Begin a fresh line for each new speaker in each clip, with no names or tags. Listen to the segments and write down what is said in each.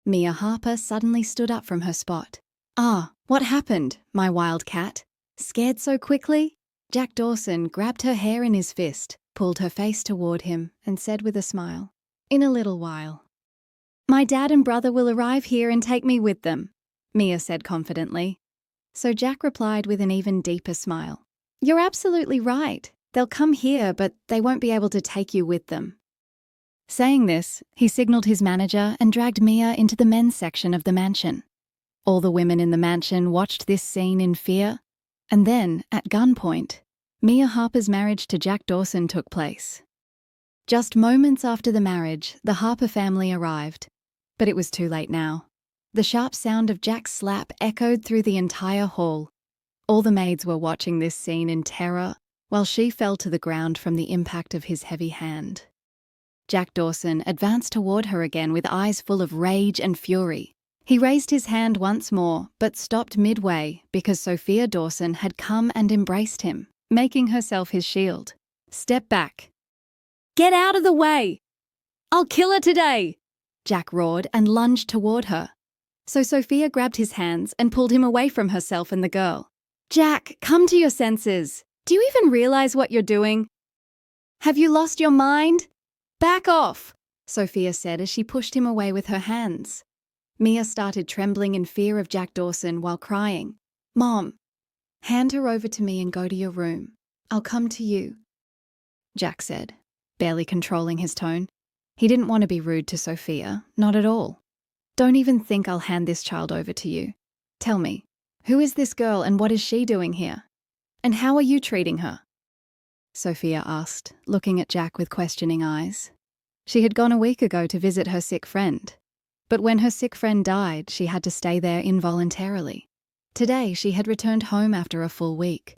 Mia Harper suddenly stood up from her spot. "Ah, what happened, my wild cat? Scared so quickly?" Jack Dawson grabbed her hair in his fist, pulled her face toward him, and said with a smile, "In a little while." "My dad and brother will arrive here and take me with them," Mia said confidently. So Jack replied with an even deeper smile. "You're absolutely right. They'll come here, but they won't be able to take you with them." Saying this, he signaled his manager and dragged Mia into the men's section of the mansion. All the women in the mansion watched this scene in fear, and then, at gunpoint, Mia Harper's marriage to Jack Dawson took place. Just moments after the marriage, the Harper family arrived, but it was too late now. The sharp sound of Jack's slap echoed through the entire hall. All the maids were watching this scene in terror, while she fell to the ground from the impact of his heavy hand. Jack Dawson advanced toward her again with eyes full of rage and fury. He raised his hand once more, but stopped midway because Sophia Dawson had come and embraced him, making herself his shield. "Step back." "Get out of the way! I'll kill her today!" Jack roared and lunged toward her. So Sophia grabbed his hands and pulled him away from herself and the girl. "Jack, come to your senses. Do you even realize what you're doing? Have you lost your mind? Back off," Sophia said as she pushed him away with her hands. Mia started trembling in fear of Jack Dawson while crying, "Mom, hand her over to me and go to your room. I'll come to you," Jack said, barely controlling his tone. He didn't want to be rude to Sophia, not at all. "Don't even think I'll hand this child over to you. Tell me, who is this girl and what is she doing here? And how are you treating her?" Sophia asked, looking at Jack with questioning eyes. She had gone a week ago to visit her sick friend, but when her sick friend died, she had to stay there involuntarily. Today, she had returned home after a full week.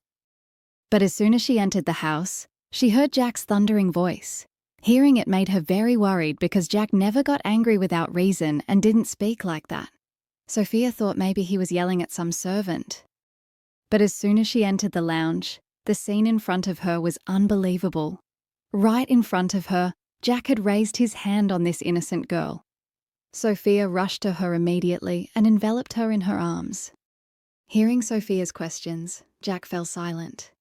But as soon as she entered the house, she heard Jack's thundering voice. Hearing it made her very worried because Jack never got angry without reason and didn't speak like that. Sophia thought maybe he was yelling at some servant. But as soon as she entered the lounge, the scene in front of her was unbelievable. Right in front of her, Jack had raised his hand on this innocent girl. Sophia rushed to her immediately and enveloped her in her arms. Hearing Sophia's questions, Jack fell silent.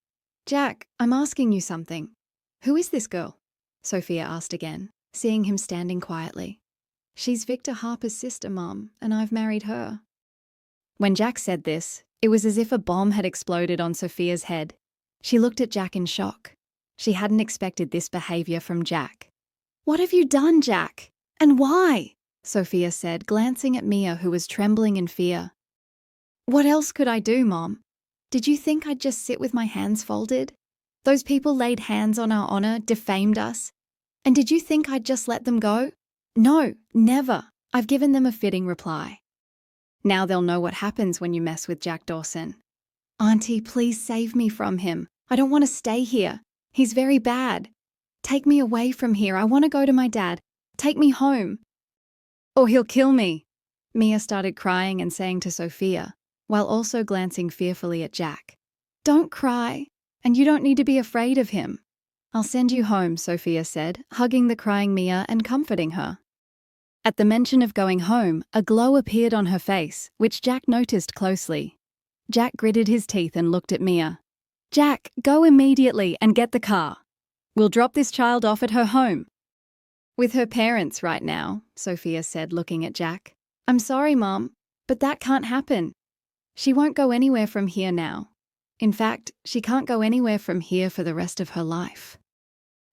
"Jack, I'm asking you something. Who is this girl?" Sophia asked again, seeing him standing quietly. "She's Victor Harper's sister, Mom, and I've married her." When Jack said this, it was as if a bomb had exploded on Sophia's head. She looked at Jack in shock. She hadn't expected this behavior from Jack. "What have you done, Jack? And why?" Sophia said, glancing at Mia, who was trembling in fear. "What else could I do, Mom? Did you think I'd just sit with my hands folded? Those people laid hands on our honor, defamed us. And did you think I'd just let them go? No, never. I've given them a fitting reply. Now they'll know what happens when you mess with Jack Dawson. Auntie, please save me from him. I don't want to stay here. He's very bad. Take me away from here. I want to go to my dad. Take me home. Or he'll kill me." Mia started crying and saying to Sophia, while also glancing fearfully at Jack, "Don't cry, and you don't need to be afraid of him." "I'll send you home," Sophia said, hugging the crying Mia and comforting her. At the mention of going home, a glow appeared on her face, which Jack noticed closely. Jack gritted his teeth and looked at Mia. "Jack, go immediately and get the car. We'll drop this child off at her home." "With her parents right now," Sophia said, looking at Jack. "I'm sorry, Mom, but that can't happen. She won't go anywhere from here now. In fact, she can't go anywhere from here for the rest of her life."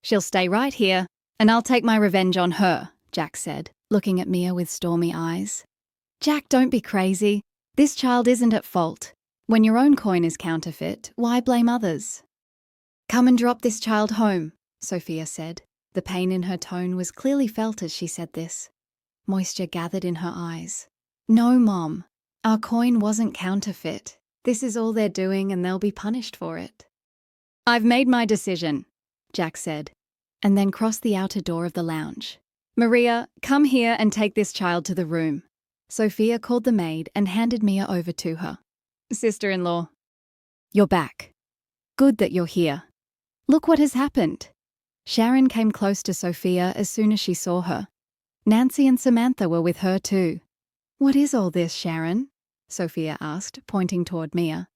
"She'll stay right here, and I'll take my revenge on her," Jack said, looking at Mia with stormy eyes. "Jack, don't be crazy. This child isn't at fault. When your own coin is counterfeit, why blame others?" "Come and drop this child home," Sophia said. The pain in her tone was clearly felt as she said this. Moisture gathered in her eyes. "No, Mom. Our coin wasn't counterfeit. This is all they're doing and they'll be punished for it." "I've made my decision," Jack said, and then crossed the outer door of the lounge. "Maria, come here and take this child to the room." Sophia called the maid and handed Mia over to her. "Sister-in-law, you're back. Good that you're here. Look what has happened." Sharon came close to Sophia as soon as she saw her. Nancy and Samantha were with her too. "What is all this, Sharon?" Sophia asked, pointing toward Mia.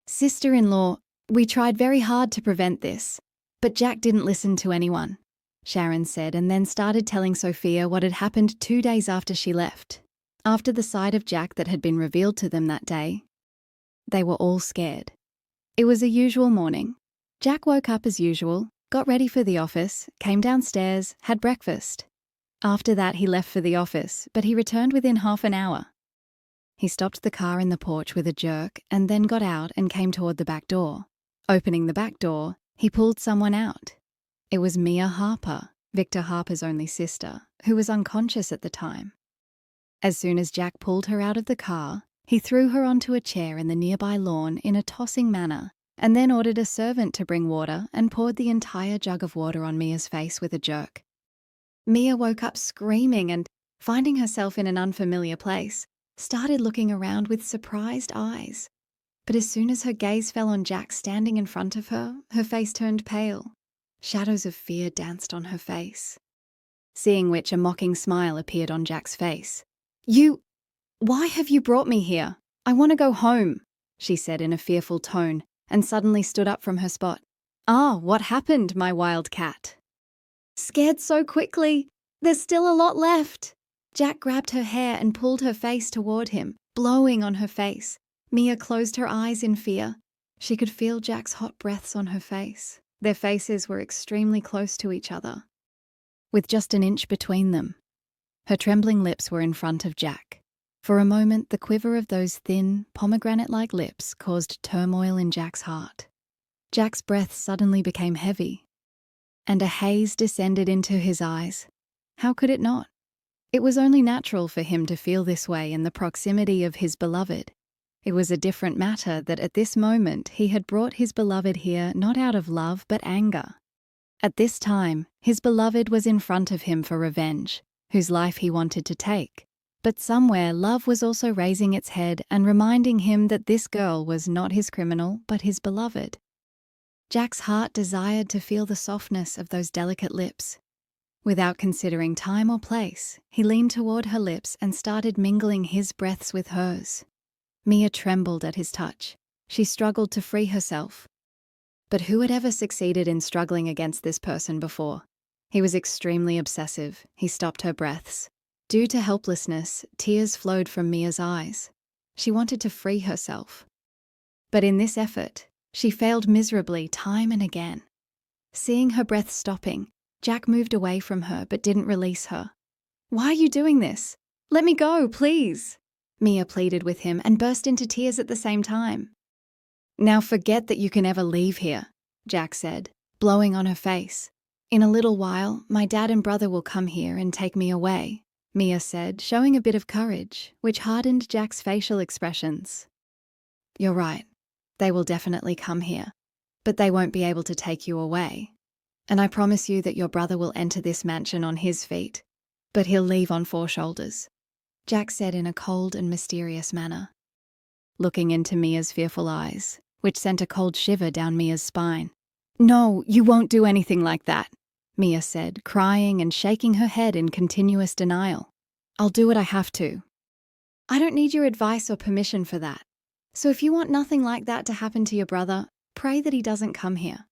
"Sister-in-law, we tried very hard to prevent this, but Jack didn't listen to anyone," Sharon said, and then started telling Sophia what had happened 2 days after she left. After the sight of Jack that had been revealed to them that day, they were all scared. It was a usual morning. Jack woke up as usual, got ready for the office, came downstairs, had breakfast. After that, he left for the office, but he returned within half an hour. He stopped the car in the porch with a jerk and then got out and came toward the back door. Opening the back door, he pulled someone out. It was Mia Harper, Victor Harper's only sister, who was unconscious at the time. As soon as Jack pulled her out of the car, he threw her onto a chair in the nearby lawn in a tossing manner and then ordered a servant to bring water and poured the entire jug of water on Mia's face with a jerk. Mia woke up screaming and, finding herself in an unfamiliar place, started looking around with surprised eyes. But as soon as her gaze fell on Jack standing in front of her, her face turned pale. Shadows of fear danced on her face. Seeing which, a mocking smile appeared on Jack's face. Why have you brought me here? I want to go home," she said in a fearful tone, and suddenly stood up from her spot. "Ah, what happened, my wild cat?" "Scared so quickly. There's still a lot left." Jack grabbed her hair and pulled her face toward him, blowing on her face. Mia closed her eyes in fear. She could feel Jack's hot breaths on her face. Their faces were extremely close to each other, with just an inch between them. Her trembling lips were in front of Jack. For a moment, the quiver of those thin, pomegranate-like lips caused turmoil in Jack's heart. Jack's breath suddenly became heavy, and a haze descended into his eyes. How could it not? It was only natural for him to feel this way in the proximity of his beloved. It was a different matter that at this moment he had brought his beloved here not out of love but anger. At this time, his beloved was in front of him for revenge, whose life he wanted to take. But somewhere love was also raising its head and reminding him that this girl was not his criminal but his beloved. Jack's heart desired to feel the softness of those delicate lips. Without considering time or place, he leaned toward her lips and started mingling his breaths with hers. Mia trembled at his touch. She struggled to free herself. But who had ever succeeded in struggling against this person before? He was extremely obsessive. He stopped her breaths. Due to helplessness, tears flowed from Mia's eyes. She wanted to free herself. But in this effort, she failed miserably time and again. Seeing her breath stopping, Jack moved away from her but didn't release her. "Why are you doing this? Let me go, please," Mia pleaded with him and burst into tears at the same time. "Now forget that you can ever leave here," Jack said, blowing on her face. "In a little while, my dad and brother will come here and take me away," Mia said, showing a bit of courage, which hardened Jack's facial expressions. "You're right. They will definitely come here, but they won't be able to take you away. And I promise you that your brother will enter this mansion on his feet, but he'll leave on 4 shoulders," Jack said in a cold and mysterious manner, looking into Mia's fearful eyes, which sent a cold shiver down Mia's spine. "No, you won't do anything like that," Mia said, crying and shaking her head in continuous denial. "I'll do what I have to." "I don't need your advice or permission for that. So if you want nothing like that to happen to your brother, pray that he doesn't come here.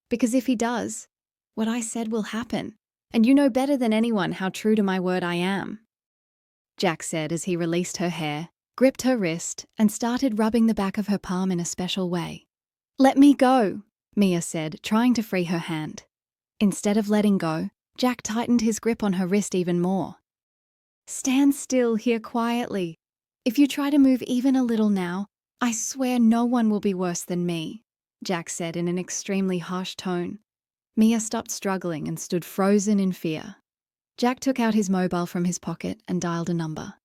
Because if he does, what I said will happen, and you know better than anyone how true to my word I am," Jack said as he released her hair, gripped her wrist, and started rubbing the back of her palm in a special way. "Let me go," Mia said, trying to free her hand. Instead of letting go, Jack tightened his grip on her wrist even more. "Stand still here quietly. If you try to move even a little now, I swear no one will be worse than me," Jack said in an extremely harsh tone. Mia stopped struggling and stood frozen in fear. Jack took out his mobile from his pocket and dialed a number.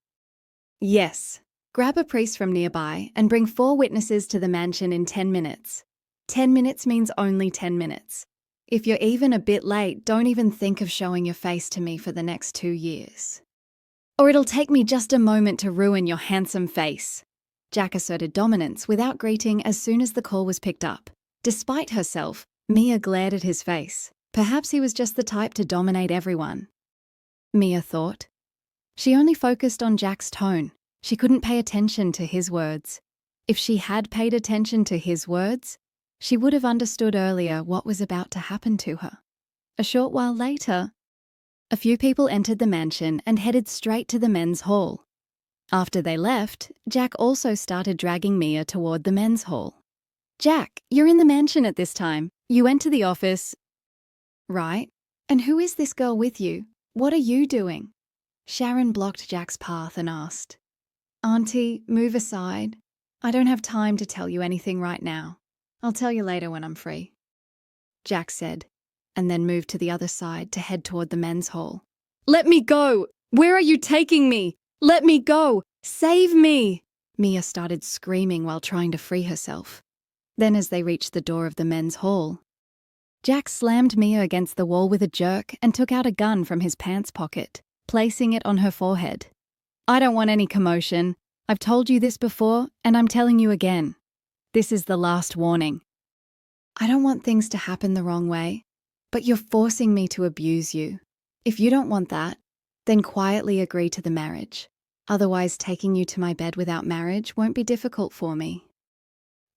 "Yes. Grab a priest from nearby and bring 4 witnesses to the mansion in 10 minutes. 10 minutes means only 10 minutes. If you're even a bit late, don't even think of showing your face to me for the next 2 years. Or it'll take me just a moment to ruin your handsome face." Jack asserted dominance without greeting as soon as the call was picked up. Despite herself, Mia glared at his face. Perhaps he was just the type to dominate everyone. Mia thought. She only focused on Jack's tone. She couldn't pay attention to his words. If she had paid attention to his words, she would have understood earlier what was about to happen to her. A short while later, a few people entered the mansion and headed straight to the men's hall. After they left, Jack also started dragging Mia toward the men's hall. "Jack, you're in the mansion at this time. You went to the office." "Right. And who is this girl with you? What are you doing?" Sharon blocked Jack's path and asked. "Auntie, move aside. I don't have time to tell you anything right now. I'll tell you later when I'm free," Jack said, and then moved to the other side to head toward the men's hall. "Let me go! Where are you taking me? Let me go! Save me!" Mia started screaming while trying to free herself. Then as they reached the door of the men's hall, Jack slammed Mia against the wall with a jerk and took out a gun from his pants pocket, placing it on her forehead. "I don't want any commotion. I've told you this before, and I'm telling you again. This is the last warning. I don't want things to happen the wrong way, but you're forcing me to abuse you. If you don't want that, then quietly agree to the marriage. Otherwise, taking you to my bed without marriage won't be difficult for me."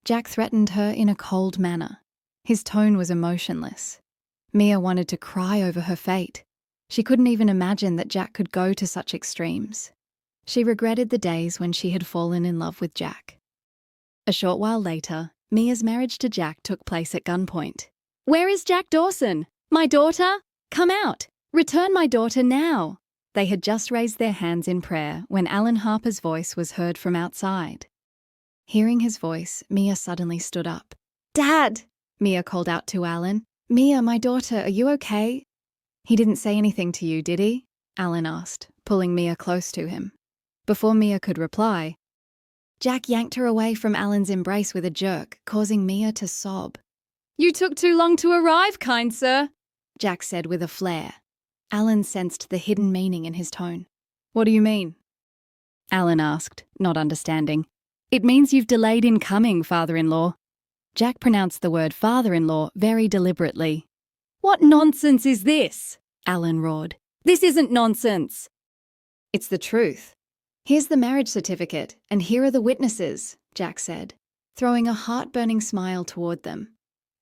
Jack threatened her in a cold manner. His tone was emotionless. Mia wanted to cry over her fate. She couldn't even imagine that Jack could go to such extremes. She regretted the days when she had fallen in love with Jack. A short while later, Mia's marriage to Jack took place at gunpoint. "Where is Jack Dawson? My daughter? Come out! Return my daughter now!" They had just raised their hands in prayer when Alan Harper's voice was heard from outside. Hearing his voice, Mia suddenly stood up. "Dad!" Mia called out to Alan. "Mia, my daughter, are you okay?" "He didn't say anything to you, did he?" Alan asked, pulling Mia close to him. Before Mia could reply, Jack yanked her away from Alan's embrace with a jerk, causing Mia to sob. "You took too long to arrive, kind sir," Jack said with a flare. Alan sensed the hidden meaning in his tone. "What do you mean?" Alan asked, not understanding. "It means you've delayed in coming, father-in-law." Jack pronounced the word father-in-law very deliberately. "What nonsense is this?" Alan roared. "This isn't nonsense." "It's the truth. Here's the marriage certificate, and here are the witnesses," Jack said, throwing a heart-burning smile toward them.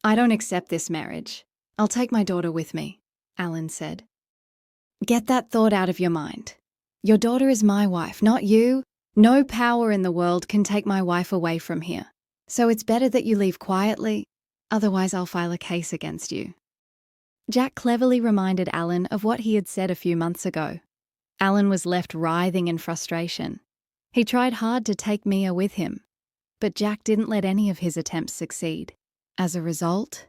"I don't accept this marriage. I'll take my daughter with me," Alan said. "Get that thought out of your mind. Your daughter is my wife, not you. No power in the world can take my wife away from here. So it's better that you leave quietly, otherwise I'll file a case against you." Jack cleverly reminded Alan of what he had said a few months ago. Alan was left writhing in frustration. He tried hard to take Mia with him, but Jack didn't let any of his attempts succeed. As a result,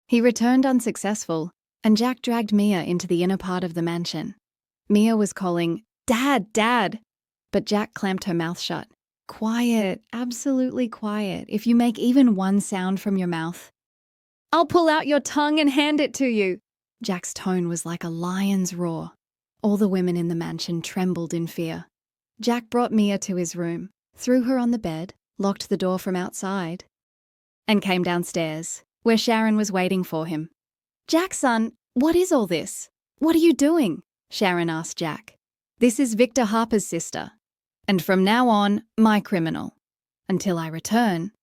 he returned unsuccessful, and Jack dragged Mia into the inner part of the mansion. Mia was calling, "Dad, Dad!" but Jack clamped her mouth shut. "Quiet, absolutely quiet. If you make even one sound from your mouth, I'll pull out your tongue and hand it to you." Jack's tone was like a lion's roar. All the women in the mansion trembled in fear. Jack brought Mia to his room, threw her on the bed, locked the door from outside, and came downstairs, where Sharon was waiting for him. "Jack, son, what is all this? What are you doing?" Sharon asked Jack. "This is Victor Harper's sister, and from now on, my criminal. Until I return.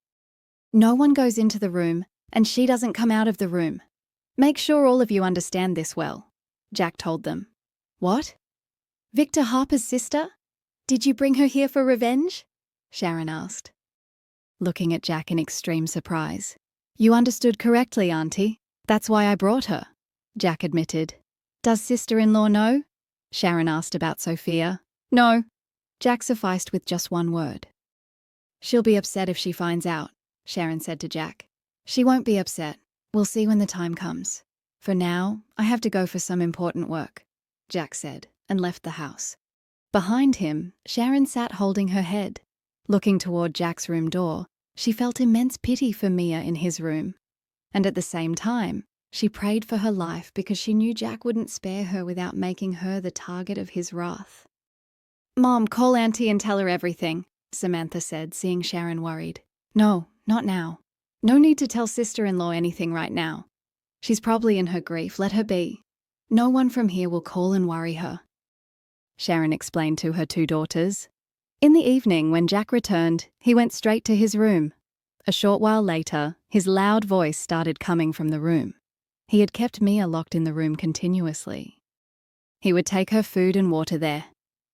No one goes into the room, and she doesn't come out of the room. Make sure all of you understand this well," Jack told them. "What? Victor Harper's sister? Did you bring her here for revenge?" Sharon asked, looking at Jack in extreme surprise. "You understood correctly, Auntie. That's why I brought her," Jack admitted. "Does sister-in-law know?" Sharon asked about Sophia. "No." Jack sufficed with just one word. "She'll be upset if she finds out," Sharon said to Jack. "She won't be upset. We'll see when the time comes. For now, I have to go for some important work," Jack said, and left the house. Behind him, Sharon sat holding her head. Looking toward Jack's room door, she felt immense pity for Mia in his room. And at the same time, she prayed for her life because she knew Jack wouldn't spare her without making her the target of his wrath. "Mom, call Auntie and tell her everything," Samantha said, seeing Sharon worried. "No, not now. No need to tell sister-in-law anything right now. She's probably in her grief. Let her be. No one from here will call and worry her." Sharon explained to her two daughters. In the evening, when Jack returned, he went straight to his room. A short while later, his loud voice started coming from the room. He had kept Mia locked in the room continuously. He would take her food and water there.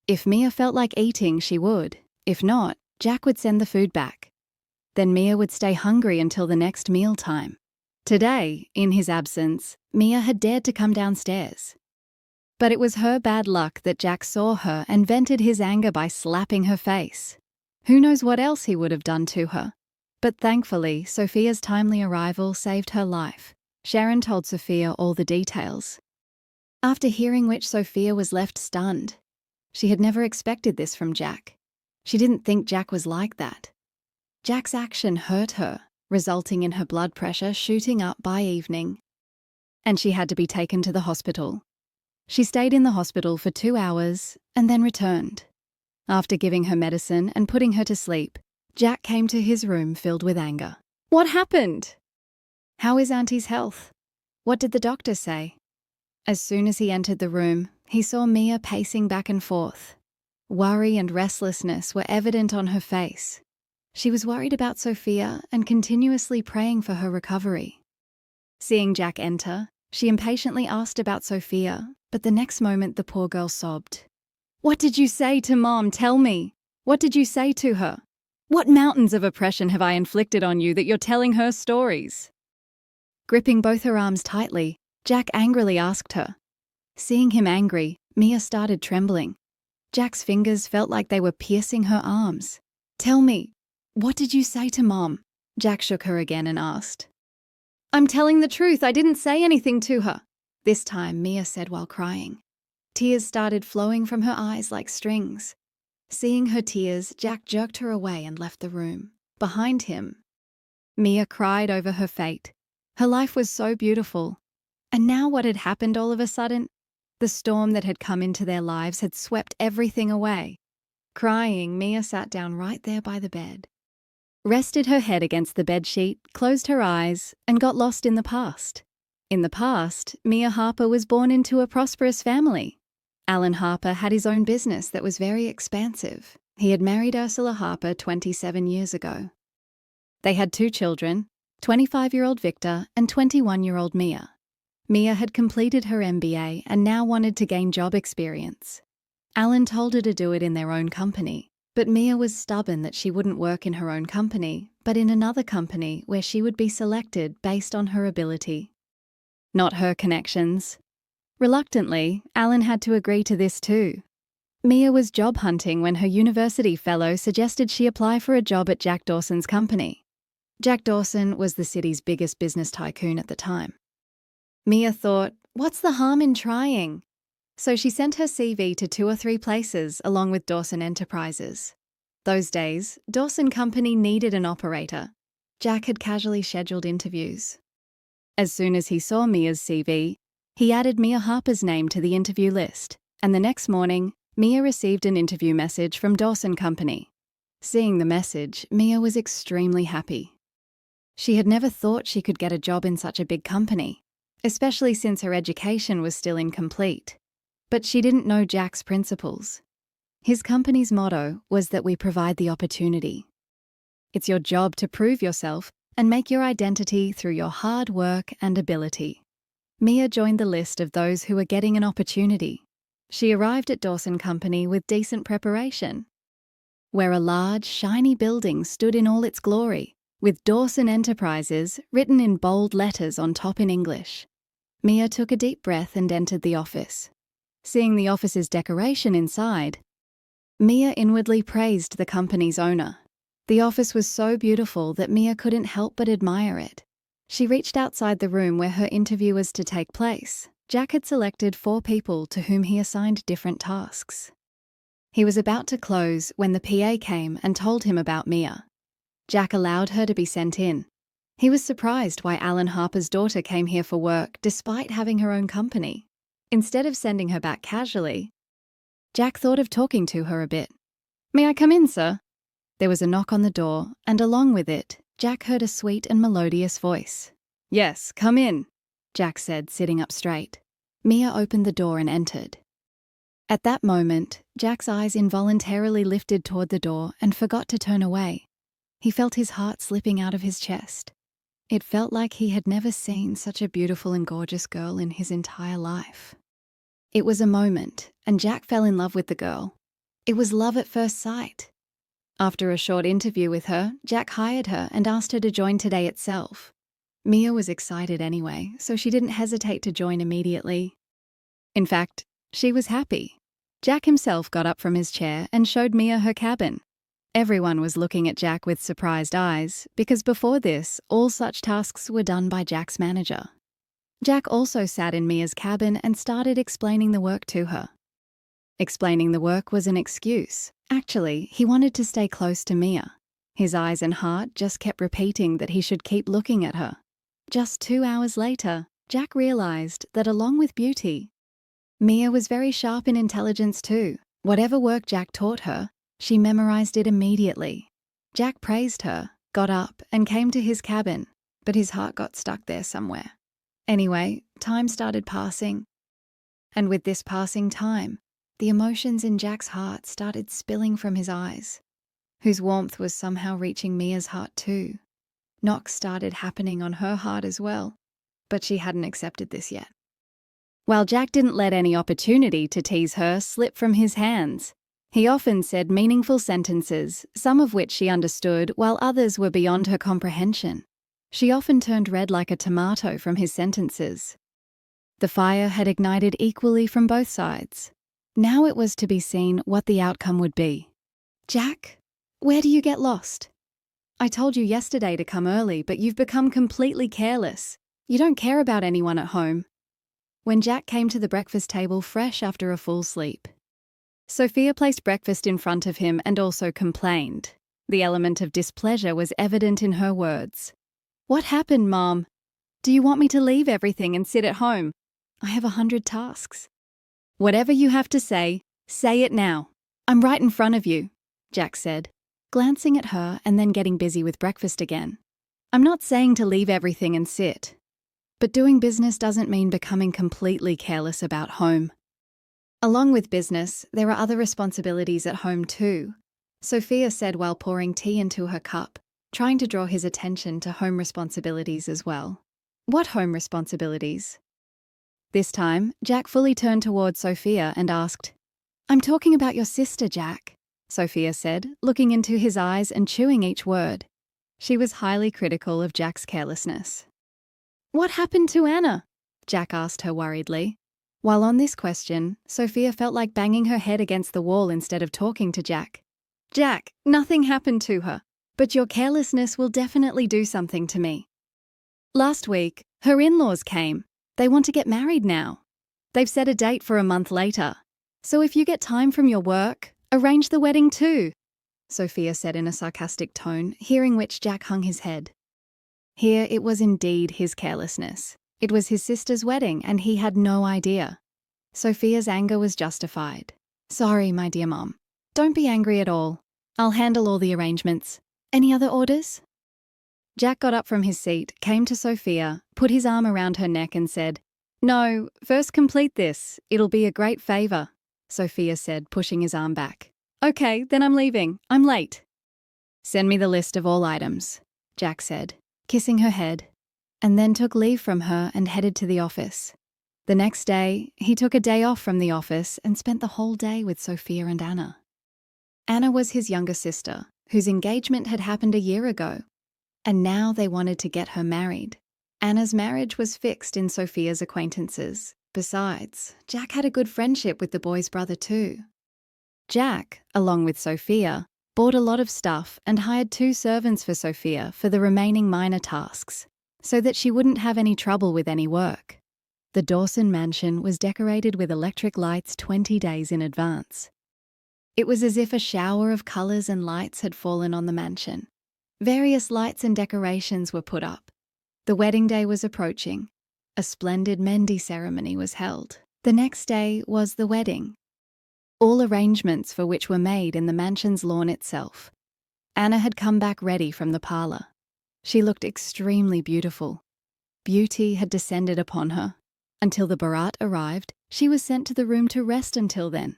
If Mia felt like eating, she would. If not, Jack would send the food back. Then Mia would stay hungry until the next meal time. Today, in his absence, Mia had dared to come downstairs. But it was her bad luck that Jack saw her and vented his anger by slapping her face. Who knows what else he would have done to her? But thankfully, Sophia's timely arrival saved her life. Sharon told Sophia all the details. After hearing which, Sophia was left stunned. She had never expected this from Jack. She didn't think Jack was like that. Jack's action hurt her, resulting in her blood pressure shooting up by evening. And she had to be taken to the hospital. She stayed in the hospital for 2 hours and then returned. After giving her medicine and putting her to sleep, Jack came to his room filled with anger. What happened? How is Auntie's health? What did the doctor say? As soon as he entered the room, he saw Mia pacing back and forth. Worry and restlessness were evident on her face. She was worried about Sophia and continuously praying for her recovery. Seeing Jack enter, she impatiently asked about Sophia, but the next moment the poor girl sobbed. What did you say to Mom? Tell me. What did you say to her? What mountains of oppression have I inflicted on you that you're telling her stories? Gripping both her arms tightly, Jack angrily asked her. Seeing him angry, Mia started trembling. Jack's fingers felt like they were piercing her arms. Tell me, what did you say to Mom? Jack shook her again and asked. I'm telling the truth, I didn't say anything to her. This time, Mia said while crying. Tears started flowing from her eyes like strings. Seeing her tears, Jack jerked her away and left the room. Behind him, Mia cried over her fate. Her life was so beautiful. And now what had happened all of a sudden? The storm that had come into their lives had swept everything away. Crying, Mia sat down right there by the bed, rested her head against the bedsheet, closed her eyes, and got lost in the past. In the past, Mia Harper was born into a prosperous family. Alan Harper had his own business that was very expansive. He had married Ursula Harper 27 years ago. They had 2 children, 25-year-old Victor and 21-year-old Mia. Mia had completed her MBA and now wanted to gain job experience. Alan told her to do it in their own company, but Mia was stubborn that she wouldn't work in her own company, but in another company where she would be selected based on her ability, not her connections. Reluctantly, Alan had to agree to this too. Mia was job hunting when her university fellow suggested she apply for a job at Jack Dawson's company. Jack Dawson was the city's biggest business tycoon at the time. Mia thought, what's the harm in trying? So she sent her CV to 2 or 3 places along with Dawson Enterprises. Those days, Dawson Company needed an operator. Jack had casually scheduled interviews. As soon as he saw Mia's CV, he added Mia Harper's name to the interview list, and the next morning, Mia received an interview message from Dawson Company. Seeing the message, Mia was extremely happy. She had never thought she could get a job in such a big company, especially since her education was still incomplete. But she didn't know Jack's principles. His company's motto was that we provide the opportunity. It's your job to prove yourself and make your identity through your hard work and ability. Mia joined the list of those who were getting an opportunity. She arrived at Dawson Company with decent preparation, where a large, shiny building stood in all its glory, with Dawson Enterprises written in bold letters on top in English. Mia took a deep breath and entered the office. Seeing the office's decoration inside, Mia inwardly praised the company's owner. The office was so beautiful that Mia couldn't help but admire it. She reached outside the room where her interview was to take place. Jack had selected 4 people to whom he assigned different tasks. He was about to close when the PA came and told him about Mia. Jack allowed her to be sent in. He was surprised why Alan Harper's daughter came here for work despite having her own company. Instead of sending her back casually, Jack thought of talking to her a bit. May I come in, sir? There was a knock on the door, and along with it, Jack heard a sweet and melodious voice. Yes, come in, Jack said, sitting up straight. Mia opened the door and entered. At that moment, Jack's eyes involuntarily lifted toward the door and forgot to turn away. He felt his heart slipping out of his chest. It felt like he had never seen such a beautiful and gorgeous girl in his entire life. It was a moment, and Jack fell in love with the girl. It was love at first sight. After a short interview with her, Jack hired her and asked her to join today itself. Mia was excited anyway, so she didn't hesitate to join immediately. In fact, she was happy. Jack himself got up from his chair and showed Mia her cabin. Everyone was looking at Jack with surprised eyes, because before this, all such tasks were done by Jack's manager. Jack also sat in Mia's cabin and started explaining the work to her. Explaining the work was an excuse. Actually, he wanted to stay close to Mia. His eyes and heart just kept repeating that he should keep looking at her. Just 2 hours later, Jack realized that along with beauty, Mia was very sharp in intelligence too. Whatever work Jack taught her, she memorized it immediately. Jack praised her, got up, and came to his cabin, but his heart got stuck there somewhere. Anyway, time started passing. And with this passing time, the emotions in Jack's heart started spilling from his eyes, whose warmth was somehow reaching Mia's heart too. Knocks started happening on her heart as well, but she hadn't accepted this yet. While Jack didn't let any opportunity to tease her slip from his hands, he often said meaningful sentences, some of which she understood while others were beyond her comprehension. She often turned red like a tomato from his sentences. The fire had ignited equally from both sides. Now it was to be seen what the outcome would be. "Jack, where do you get lost? I told you yesterday to come early, but you've become completely careless. You don't care about anyone at home." When Jack came to the breakfast table fresh after a full sleep, Sophia placed breakfast in front of him and also complained. The element of displeasure was evident in her words. "What happened, Mom? Do you want me to leave everything and sit at home? I have 100 tasks." "Whatever you have to say it now. I'm right in front of you," Jack said, glancing at her and then getting busy with breakfast again. "I'm not saying to leave everything and sit. But doing business doesn't mean becoming completely careless about home. Along with business, there are other responsibilities at home too," Sophia said while pouring tea into her cup, trying to draw his attention to home responsibilities as well. "What home responsibilities?" This time, Jack fully turned toward Sophia and asked. "I'm talking about your sister, Jack," Sophia said, looking into his eyes and chewing each word. She was highly critical of Jack's carelessness. "What happened to Anna?" Jack asked her worriedly. While on this question, Sophia felt like banging her head against the wall instead of talking to Jack. "Jack, nothing happened to her, but your carelessness will definitely do something to me. Last week, her in-laws came. They want to get married now. They've set a date for a month later. So if you get time from your work, arrange the wedding too," Sophia said in a sarcastic tone, hearing which Jack hung his head. Here it was indeed his carelessness. It was his sister's wedding and he had no idea. Sophia's anger was justified. "Sorry, my dear Mom. Don't be angry at all. I'll handle all the arrangements. Any other orders?" Jack got up from his seat, came to Sophia, put his arm around her neck and said, "No, first complete this. It'll be a great favor," Sophia said, pushing his arm back. "Okay, then I'm leaving. I'm late." "Send me the list of all items," Jack said, kissing her head, and then took leave from her and headed to the office. The next day, he took a day off from the office and spent the whole day with Sophia and Anna. Anna was his younger sister, whose engagement had happened a year ago, and now they wanted to get her married. Anna's marriage was fixed in Sophia's acquaintances. Besides, Jack had a good friendship with the boy's brother too. Jack, along with Sophia, bought a lot of stuff and hired 2 servants for Sophia for the remaining minor tasks, so that she wouldn't have any trouble with any work. The Dawson mansion was decorated with electric lights 20 days in advance. It was as if a shower of colours and lights had fallen on the mansion. Various lights and decorations were put up. The wedding day was approaching. A splendid Mendi ceremony was held. The next day was the wedding. All arrangements for which were made in the mansion's lawn itself. Anna had come back ready from the parlour. She looked extremely beautiful. Beauty had descended upon her. Until the barat arrived, she was sent to the room to rest until then.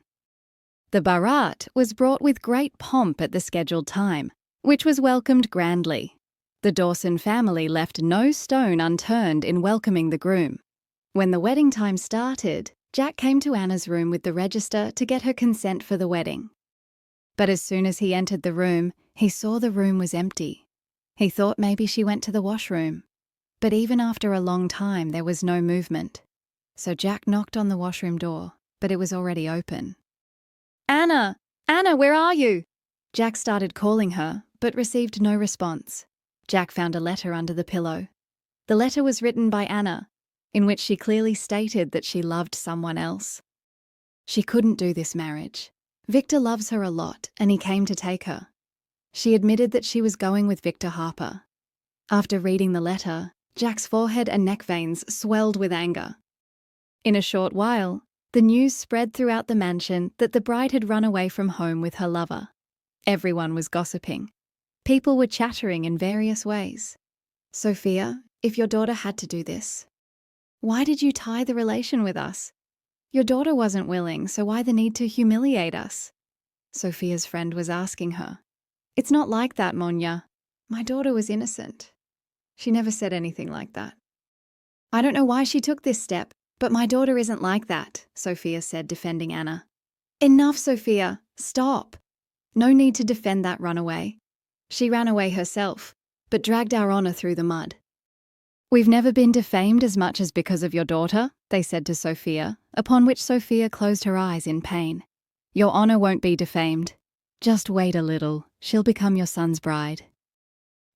The barat was brought with great pomp at the scheduled time, which was welcomed grandly. The Dawson family left no stone unturned in welcoming the groom. When the wedding time started, Jack came to Anna's room with the register to get her consent for the wedding. But as soon as he entered the room, he saw the room was empty. He thought maybe she went to the washroom. But even after a long time, there was no movement. So Jack knocked on the washroom door, but it was already open. "Anna! Anna, where are you?" Jack started calling her, but received no response. Jack found a letter under the pillow. The letter was written by Anna, in which she clearly stated that she loved someone else. She couldn't do this marriage. Victor loves her a lot, and he came to take her. She admitted that she was going with Victor Harper. After reading the letter, Jack's forehead and neck veins swelled with anger. In a short while, the news spread throughout the mansion that the bride had run away from home with her lover. Everyone was gossiping. People were chattering in various ways. "Sophia, if your daughter had to do this, why did you tie the relation with us? Your daughter wasn't willing, so why the need to humiliate us?" Sophia's friend was asking her. "It's not like that, Monya. My daughter was innocent. She never said anything like that. I don't know why she took this step, but my daughter isn't like that," Sophia said, defending Anna. "Enough, Sophia. Stop. No need to defend that runaway. She ran away herself, but dragged our honour through the mud." "We've never been defamed as much as because of your daughter," they said to Sophia, upon which Sophia closed her eyes in pain. "Your honour won't be defamed. Just wait a little. She'll become your son's bride."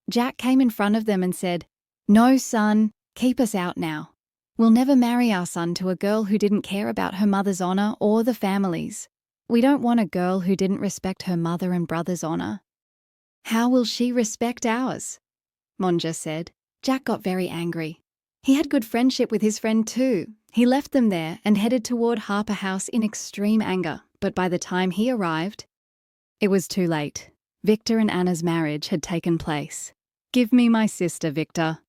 Jack came in front of them and said, "No, son, keep us out now. We'll never marry our son to a girl who didn't care about her mother's honour or the family's. We don't want a girl who didn't respect her mother and brother's honour." "How will she respect ours?" Monja said. Jack got very angry. He had good friendship with his friend too. He left them there and headed toward Harper House in extreme anger, but by the time he arrived, it was too late. Victor and Anna's marriage had taken place. "Give me my sister, Victor,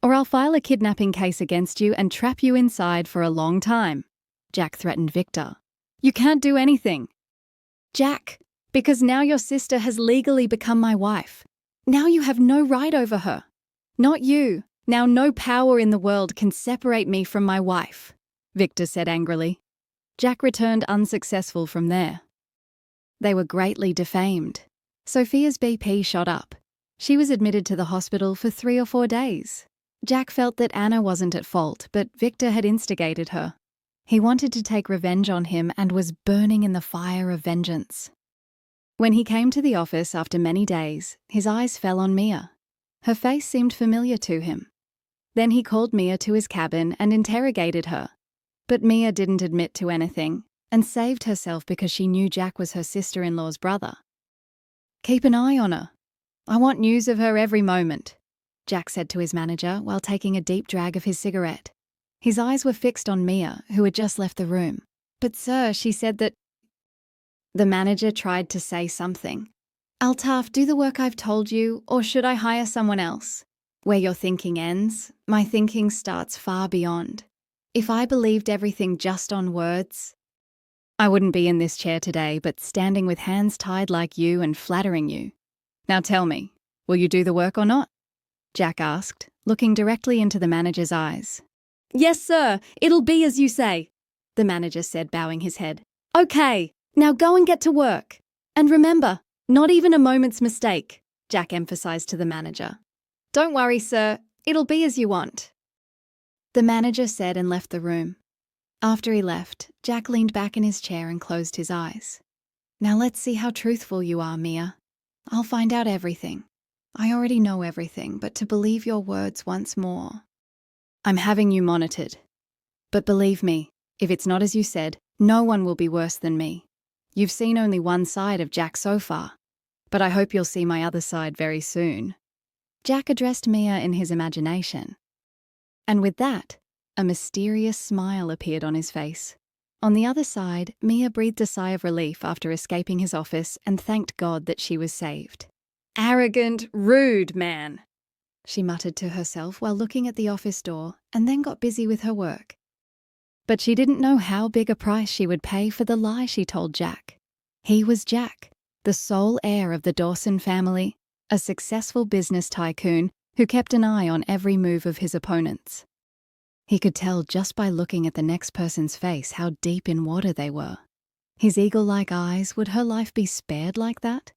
or I'll file a kidnapping case against you and trap you inside for a long time," Jack threatened Victor. "You can't do anything." "Jack, because now your sister has legally become my wife. Now you have no right over her. Not you. Now no power in the world can separate me from my wife," Victor said angrily. Jack returned unsuccessful from there. They were greatly defamed. Sophia's BP shot up. She was admitted to the hospital for 3 or 4 days. Jack felt that Anna wasn't at fault, but Victor had instigated her. He wanted to take revenge on him and was burning in the fire of vengeance. When he came to the office after many days, his eyes fell on Mia. Her face seemed familiar to him. Then he called Mia to his cabin and interrogated her. But Mia didn't admit to anything and saved herself because she knew Jack was her sister-in-law's brother. "Keep an eye on her. I want news of her every moment," Jack said to his manager while taking a deep drag of his cigarette. His eyes were fixed on Mia, who had just left the room. "But sir, she said that—" The manager tried to say something. "Altaf, do the work I've told you, or should I hire someone else? Where your thinking ends, my thinking starts far beyond. If I believed everything just on words, I wouldn't be in this chair today, but standing with hands tied like you and flattering you. Now tell me, will you do the work or not?" Jack asked, looking directly into the manager's eyes. "Yes, sir, it'll be as you say," the manager said, bowing his head. "Okay, now go and get to work. And remember, not even a moment's mistake," Jack emphasized to the manager. "Don't worry, sir, it'll be as you want." The manager said and left the room. After he left, Jack leaned back in his chair and closed his eyes. "Now let's see how truthful you are, Mia. I'll find out everything. I already know everything, but to believe your words once more. I'm having you monitored. But believe me, if it's not as you said, no one will be worse than me. You've seen only one side of Jack so far, but I hope you'll see my other side very soon." Jack addressed Mia in his imagination. And with that, a mysterious smile appeared on his face. On the other side, Mia breathed a sigh of relief after escaping his office and thanked God that she was saved. "Arrogant, rude man," she muttered to herself while looking at the office door, and then got busy with her work. But she didn't know how big a price she would pay for the lie she told Jack. He was Jack, the sole heir of the Dawson family, a successful business tycoon who kept an eye on every move of his opponents. He could tell just by looking at the next person's face how deep in water they were. His eagle-like eyes, would her life be spared like that?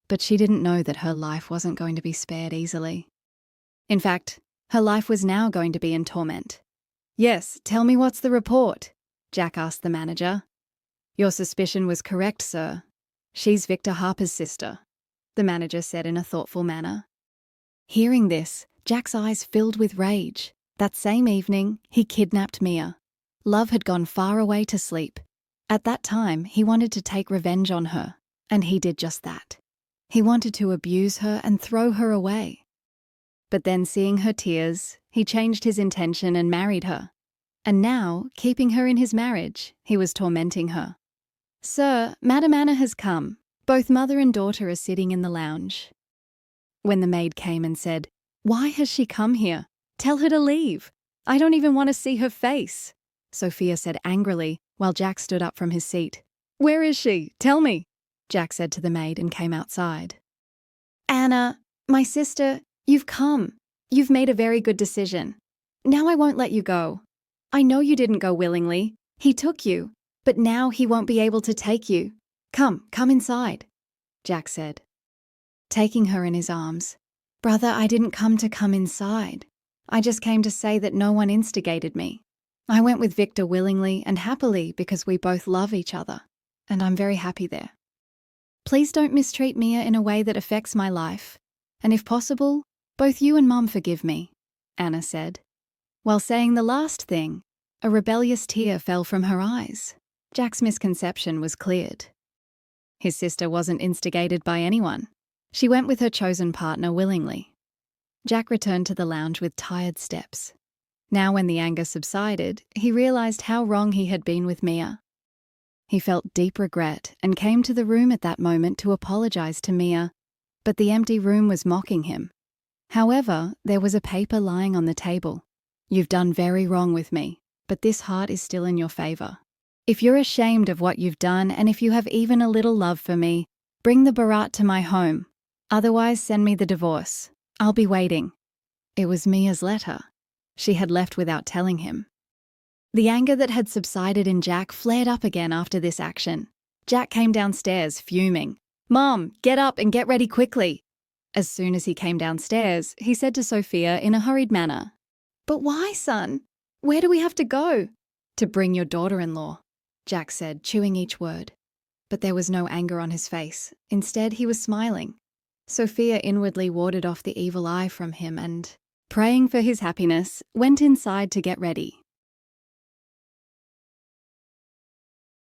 But she didn't know that her life wasn't going to be spared easily. In fact, her life was now going to be in torment. "Yes, tell me what's the report?" Jack asked the manager. "Your suspicion was correct, sir. She's Victor Harper's sister," the manager said in a thoughtful manner. Hearing this, Jack's eyes filled with rage. That same evening, he kidnapped Mia. Love had gone far away to sleep. At that time, he wanted to take revenge on her, and he did just that. He wanted to abuse her and throw her away. But then, seeing her tears, he changed his intention and married her. And now, keeping her in his marriage, he was tormenting her. "Sir, Madam Anna has come. Both mother and daughter are sitting in the lounge." When the maid came and said, "Why has she come here? Tell her to leave. I don't even want to see her face," Sophia said angrily, while Jack stood up from his seat. "Where is she? Tell me," Jack said to the maid and came outside. "Anna, my sister, you've come. You've made a very good decision. Now I won't let you go. I know you didn't go willingly. He took you, but now he won't be able to take you. Come inside," Jack said. Taking her in his arms, "Brother, I didn't come inside. I just came to say that no one instigated me. I went with Victor willingly and happily because we both love each other, and I'm very happy there. Please don't mistreat Mia in a way that affects my life, and if possible, both you and Mum forgive me," Anna said. While saying the last thing, a rebellious tear fell from her eyes. Jack's misconception was cleared. His sister wasn't instigated by anyone. She went with her chosen partner willingly. Jack returned to the lounge with tired steps. Now when the anger subsided, he realized how wrong he had been with Mia. He felt deep regret and came to the room at that moment to apologize to Mia, but the empty room was mocking him. However, there was a paper lying on the table. "You've done very wrong with me, but this heart is still in your favor. If you're ashamed of what you've done and if you have even a little love for me, bring the barat to my home. Otherwise, send me the divorce. I'll be waiting." It was Mia's letter. She had left without telling him. The anger that had subsided in Jack flared up again after this action. Jack came downstairs, fuming. "Mom, get up and get ready quickly." As soon as he came downstairs, he said to Sophia in a hurried manner, "But why, son? Where do we have to go?" "To bring your daughter-in-law," Jack said, chewing each word. But there was no anger on his face. Instead, he was smiling. Sophia inwardly warded off the evil eye from him and, praying for his happiness, went inside to get ready.